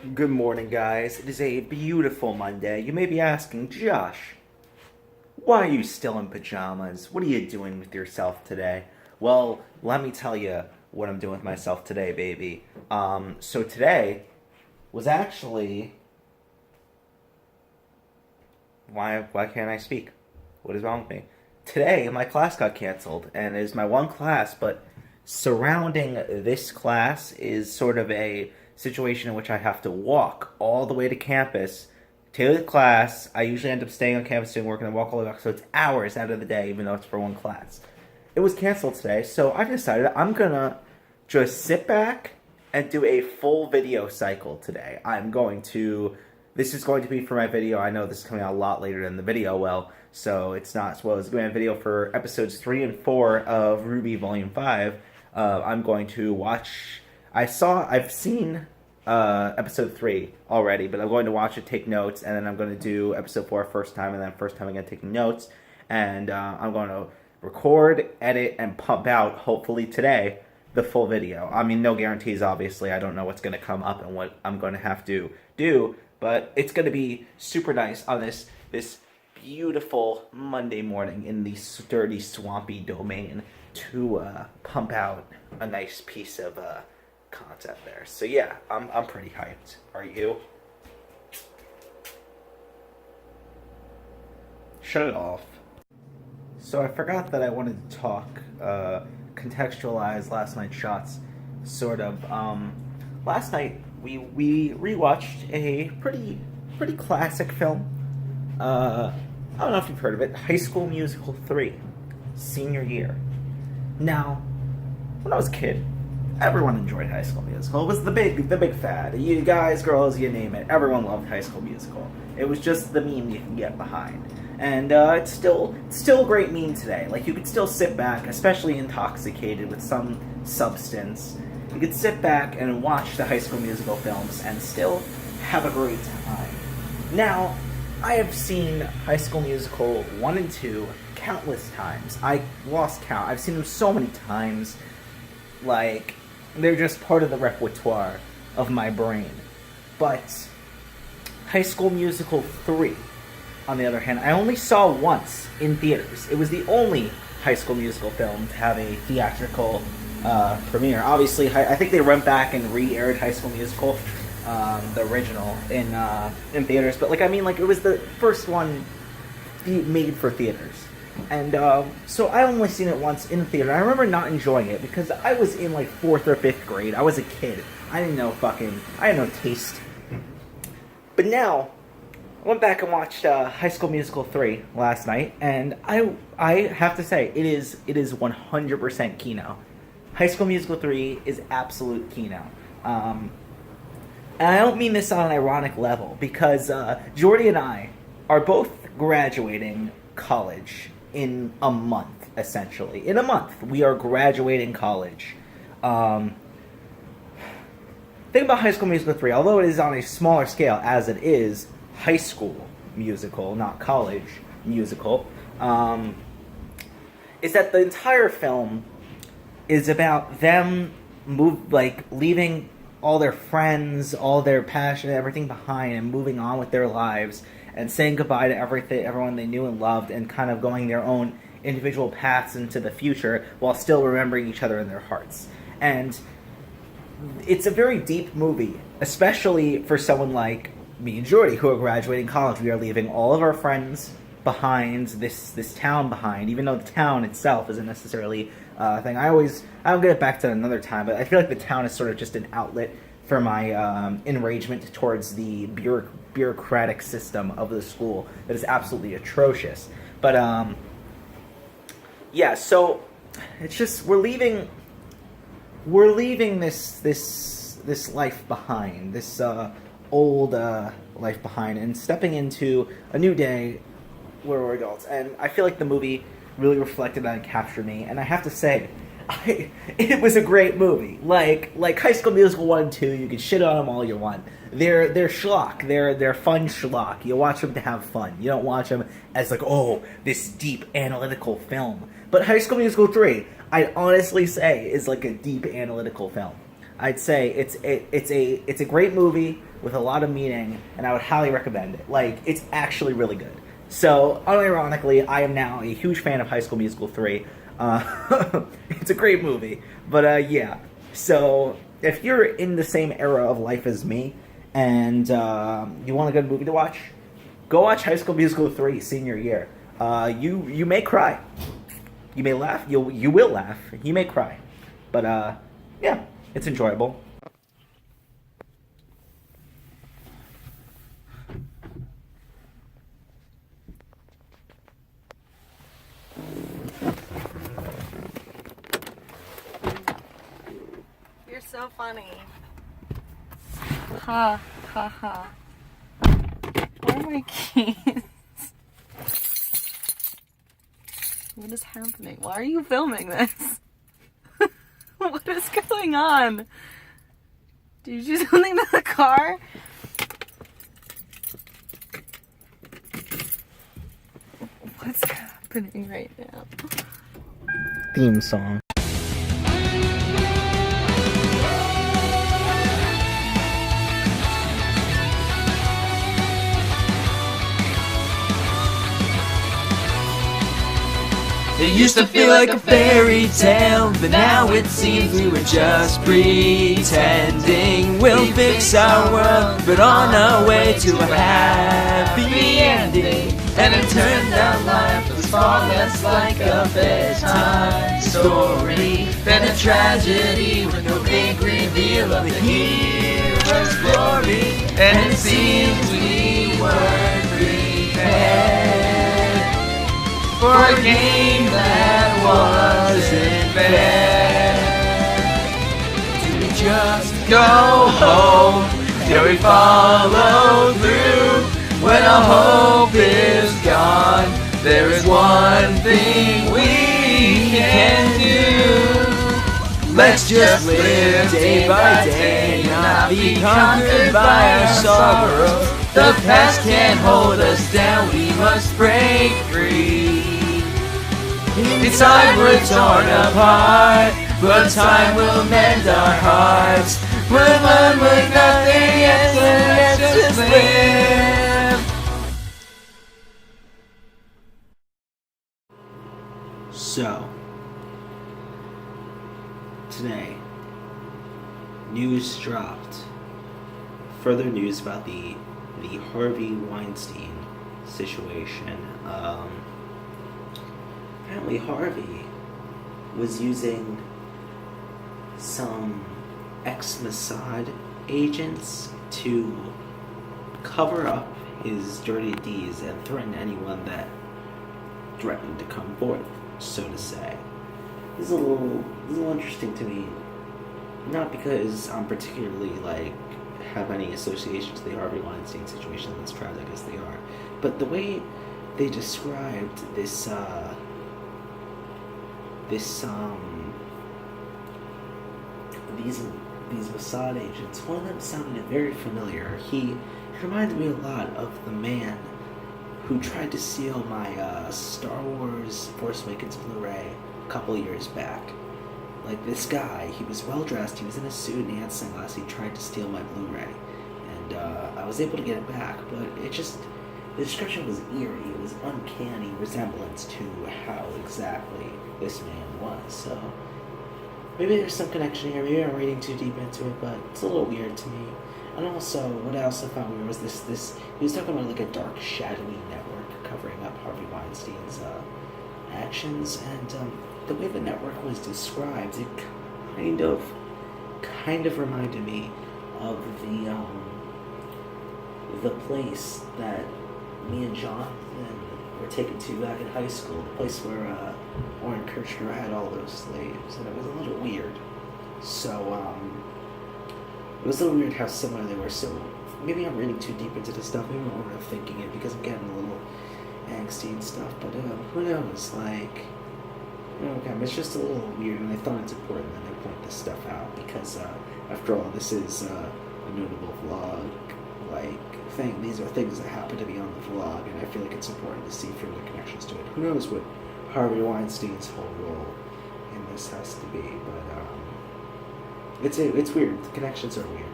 Good morning, guys. It is a beautiful Monday. You may be asking, Josh, why are you still in pajamas? What are you doing with yourself today? Well, let me tell you what I'm doing with myself today, baby. So today was actually why can't I speak? What is wrong with me? Today my class got canceled, and it is my one class, but surrounding this class is sort of a situation in which I have to walk all the way to campus to the class. I usually end up staying on campus doing work and then walk all the way back, so it's hours out of the day, even though it's for one class. It was canceled today, so I decided I'm gonna just sit back and do a full video cycle today. This is going to be for my video. I know this is coming out a lot later than the video, so it's not, it's going to be a video for episodes 3 and 4 of RWBY Volume 5. I'm going to watch, I've seen episode 3 already, but I'm going to watch it, take notes, and then I'm going to do episode 4 first time, and then first time again taking notes, and I'm going to record, edit, and pump out, hopefully today, the full video. I mean, no guarantees, obviously. I don't know what's going to come up and what I'm going to have to do, but it's going to be super nice on this beautiful Monday morning in the sturdy, swampy domain to pump out a nice piece of content there. So yeah, I'm pretty hyped. Are you? Shut it off. So I forgot that I wanted to talk, contextualize last night's shots, sort of. Last night we rewatched a pretty classic film. I don't know if you've heard of it. High School Musical 3, senior year. Now, when I was a kid, everyone enjoyed High School Musical. It was the big fad. You guys, girls, you name it. Everyone loved High School Musical. It was just the meme you can get behind. And it's still a great meme today. Like, you could still sit back, especially intoxicated with some substance. You could sit back and watch the High School Musical films and still have a great time. Now, I have seen High School Musical 1 and 2 countless times. I lost count. I've seen them so many times. Like, they're just part of the repertoire of my brain. But High School Musical 3, on the other hand, I only saw once in theaters. It was the only High School Musical film to have a theatrical premiere. Obviously, I think they went back and re-aired High School Musical, the original, in theaters. But, it was the first one made for theaters. And so I only seen it once in the theater. I remember not enjoying it because I was in 4th or 5th grade. I was a kid. I had no taste. But now, I went back and watched High School Musical 3 last night, and I have to say, it is 100% kino. High School Musical 3 is absolute kino. And I don't mean this on an ironic level, because Jordy and I are both graduating college in a month, essentially. In a month, we are graduating college. Think about High School Musical 3, although it is on a smaller scale, as it is high school musical, not college musical, is that the entire film is about them leaving all their friends, all their passion, everything behind, and moving on with their lives, and saying goodbye to everyone they knew and loved, and kind of going their own individual paths into the future, while still remembering each other in their hearts. And it's a very deep movie, especially for someone like me and Jordy, who are graduating college. We are leaving all of our friends behind, this town behind, even though the town itself isn't necessarily a thing. I'll get back to that another time, but I feel like the town is sort of just an outlet for my enragement towards the bureaucratic system of the school that is absolutely atrocious. But yeah, so it's just we're leaving this life behind, this old life behind, and stepping into a new day where we're adults. And I feel like the movie really reflected on and captured me. And I have to say, it was a great movie. Like High School Musical 1 and 2, you can shit on them all you want. They're schlock. They're fun schlock. You watch them to have fun. You don't watch them as this deep analytical film. But High School Musical 3, I'd honestly say, is like a deep analytical film. I'd say it's a great movie with a lot of meaning, and I would highly recommend it. Like, it's actually really good. So, unironically, I am now a huge fan of High School Musical 3. It's a great movie. But, yeah. So, if you're in the same era of life as me, and you want a good movie to watch, go watch High School Musical 3 senior year. You may cry. You may laugh. You will laugh. You may cry. But, yeah, it's enjoyable. You're so funny. Ha, ha, ha. Where are my keys? What is happening? Why are you filming this? What is going on? Did you do something to the car? What's happening right now? Theme song. It used to feel like a fairy tale, but now it seems we were just pretending. We'll fix our world, but on our way to a happy ending. And it turned out life was far less like a bedtime story than a tragedy with no big reveal of the hero's glory. And it seems we weren't prepared for a game that wasn't fair. Do we just go home? Do we follow through? When our hope is gone, there is one thing we can do. Let's just live day by day, not be conquered by our sorrows. The past can't hold us down, we must break free. Inside we're torn apart, but time will mend our hearts. We're one with nothing else, let's just live. So, today, news dropped. Further news about the Harvey Weinstein situation. Apparently Harvey was using some ex-Mossad agents to cover up his dirty deeds and threaten anyone that threatened to come forth, so to say. This is a little interesting to me, not because I'm particularly have any association to the Harvey Weinstein situation. That's tragic, I guess they are, but the way they described these Mossad agents, one of them sounded very familiar. He reminded me a lot of the man who tried to steal my Star Wars Force Awakens Blu-ray a couple years back. Like, this guy, he was well dressed, he was in a suit and he had sunglasses. He tried to steal my Blu-ray, and I was able to get it back, but the description was eerie. It was uncanny resemblance to how exactly this man was. So maybe there's some connection here. Maybe I'm reading too deep into it, but it's a little weird to me. And also, what I also found weird was this he was talking about a dark, shadowy network covering up Harvey Weinstein's actions, and the way the network was described, it kind of reminded me of the place that me and Jonathan were taken to back in high school, the place where Orrin Kirchner had all those slaves, and it was a little weird. So, it was a little weird how similar they were. So, maybe I'm reading too deep into this stuff, maybe I'm overthinking it because I'm getting a little angsty and stuff, but who knows, it's just a little weird, and I thought it's important that I point this stuff out, because after all, this is a notable vlog thing. These are things that happen to be on the vlog, and I feel like it's important to see further connections to it. Who knows what Harvey Weinstein's whole role in this has to be, but It's weird. The connections are weird.